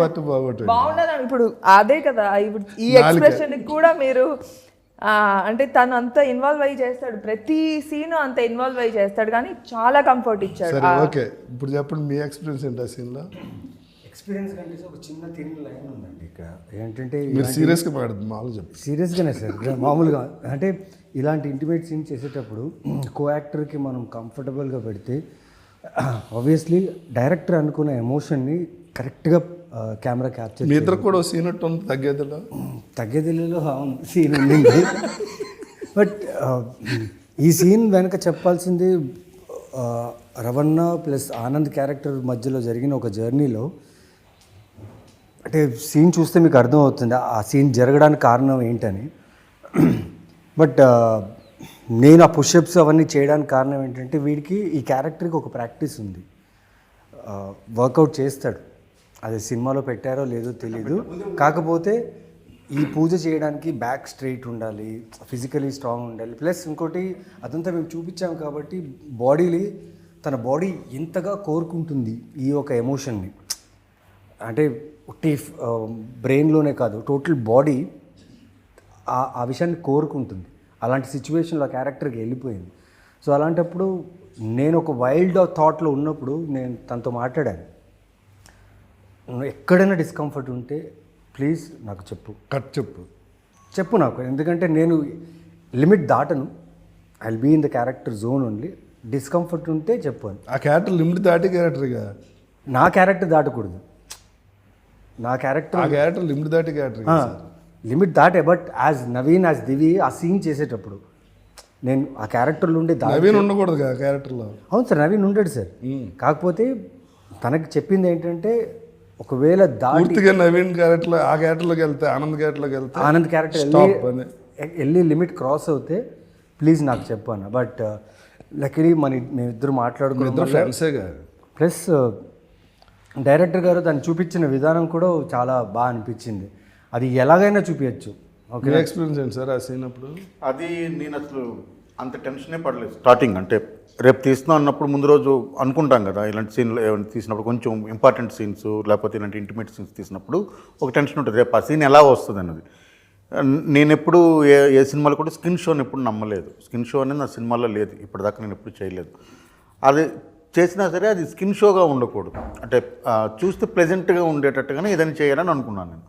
Party బాగోట్లేదు. బాగుండదు ఇప్పుడు అదే కదా, ఇప్పుడు ఈ ఎక్స్ప్రెషన్ కూడా మీరు అంటే తను అంత ఇన్వాల్వ్ అయ్యి చేస్తాడు, ప్రతి సీన్ అంత ఇన్వాల్వ్ అయ్యి చేస్తాడు, కానీ చాలా కంఫర్ట్ ఇచ్చాడు. సరే ఓకే, ఇప్పుడు చెప్పండి మీ ఎక్స్పీరియన్స్ ఏంటి ఆ సీన్లో? ఎక్స్పీరియన్స్ కంటే ఒక చిన్న తిన్ లైన్ ఉందండి ఇక్కడ. ఏంటంటే మీరు సీరియస్గా మాట్లాడుతుంది, మామూలుగా చెప్పండి. సీరియస్గానే సార్, మామూలుగా అంటే ఇలాంటి ఇంటిమేట్ సీన్ చేసేటప్పుడు కో యాక్టర్కి మనం కంఫర్టబుల్గా పెడితే ఆబ్వియస్లీ డైరెక్టర్ అనుకున్న ఎమోషన్ని కరెక్ట్గా కెమెరా క్యాప్చర్. మీ ఇద్దరు కూడా సీన్ ఉంటుంది తగ్గేదిలో సీన్ ఉండింది. బట్ ఈ సీన్ వెనక చెప్పాల్సింది రవణ ప్లస్ ఆనంద్ క్యారెక్టర్ మధ్యలో జరిగిన ఒక జర్నీలో, అంటే సీన్ చూస్తే మీకు అర్థమవుతుంది ఆ సీన్ జరగడానికి కారణం ఏంటని. బట్ నేను ఆ పుషప్స్ అవన్నీ చేయడానికి కారణం ఏంటంటే వీడికి ఈ క్యారెక్టర్కి ఒక ప్రాక్టీస్ ఉంది, వర్కౌట్ చేస్తాడు. అది సినిమాలో పెట్టారో లేదో తెలీదు, కాకపోతే ఈ పూజ చేయడానికి బ్యాక్ స్ట్రైట్ ఉండాలి, ఫిజికలీ స్ట్రాంగ్ ఉండాలి. ప్లస్ ఇంకోటి అదంతా మేము చూపించాం కాబట్టి బాడీని, తన బాడీ ఎంతగా కోరుకుంటుంది ఈ ఒక ఎమోషన్ని, అంటే ఒట్టి బ్రెయిన్లోనే కాదు టోటల్ బాడీ ఆ విషయాన్ని కోరుకుంటుంది. అలాంటి సిచ్యువేషన్లో ఆ క్యారెక్టర్కి వెళ్ళిపోయింది. సో అలాంటప్పుడు నేను ఒక వైల్డ్ థాట్లో ఉన్నప్పుడు నేను తనతో మాట్లాడాను, నువ్వు ఎక్కడైనా డిస్కంఫర్ట్ ఉంటే ప్లీజ్ నాకు చెప్పు నాకు, ఎందుకంటే నేను లిమిట్ దాటను, I will be in the character zone only. Discomfort ఉంటే చెప్పాను. ఆ క్యారెక్టర్ లిమిట్ దాటి క్యారెక్టర్గా నా క్యారెక్టర్ దాటకూడదు, నా క్యారెక్టర్ లిమిట్ దాటి క్యారెక్టర్ లిమిట్ దాటే. బట్ యాజ్ నవీన్, యాజ్ దివి ఆ సీన్ చేసేటప్పుడు నేను ఆ క్యారెక్టర్లో ఉండే నవీన్ ఉండకూడదు కదా క్యారెక్టర్లో. అవును సార్, నవీన్ ఉండడు సార్. కాకపోతే తనకి చెప్పింది ఏంటంటే ఒకవేళ పూర్తిగా నవీన్ క్యారెక్టర్ ఆ క్యారెక్టర్లోకి వెళ్తే ఆనంద్ క్యారెక్టర్ వెళ్ళి లిమిట్ క్రాస్ అవుతే ప్లీజ్ నాకు చెప్పాను. బట్ లక్కీలీ మేమిద్దరు మాట్లాడుకున్నాం. ప్లస్ డైరెక్టర్ గారు దాన్ని చూపించిన విధానం కూడా చాలా బాగా అనిపించింది. అది ఎలాగైనా చూపించచ్చు. ఓకే, ఎక్స్పీరియన్స్ ఏంటి సార్ ఆ సీన్ అప్పుడు? అది నేను అసలు అంత టెన్షనే పడలేదు స్టార్టింగ్. అంటే రేపు తీస్తున్నాం అన్నప్పుడు ముందు రోజు అనుకుంటాం కదా, ఇలాంటి సీన్లు ఏమైనా తీసినప్పుడు కొంచెం ఇంపార్టెంట్ సీన్స్ లేకపోతే ఇలాంటి ఇంటిమేట్ సీన్స్ తీసినప్పుడు ఒక టెన్షన్ ఉంటుంది, రేపు ఆ సీన్ ఎలా వస్తుంది అన్నది. నేను ఎప్పుడు ఏ సినిమాలో కూడా స్కిన్ షోని ఎప్పుడు నమ్మలేదు. స్కిన్ షో అనేది నా సినిమాలో లేదు, ఇప్పటిదాకా నేను ఎప్పుడు చేయలేదు. అది చేసినా సరే అది స్కిన్ షోగా ఉండకూడదు, అంటే చూస్తే ప్లెజెంట్గా ఉండేటట్టుగానే ఏదైనా చేయాలని అనుకున్నాను నేను.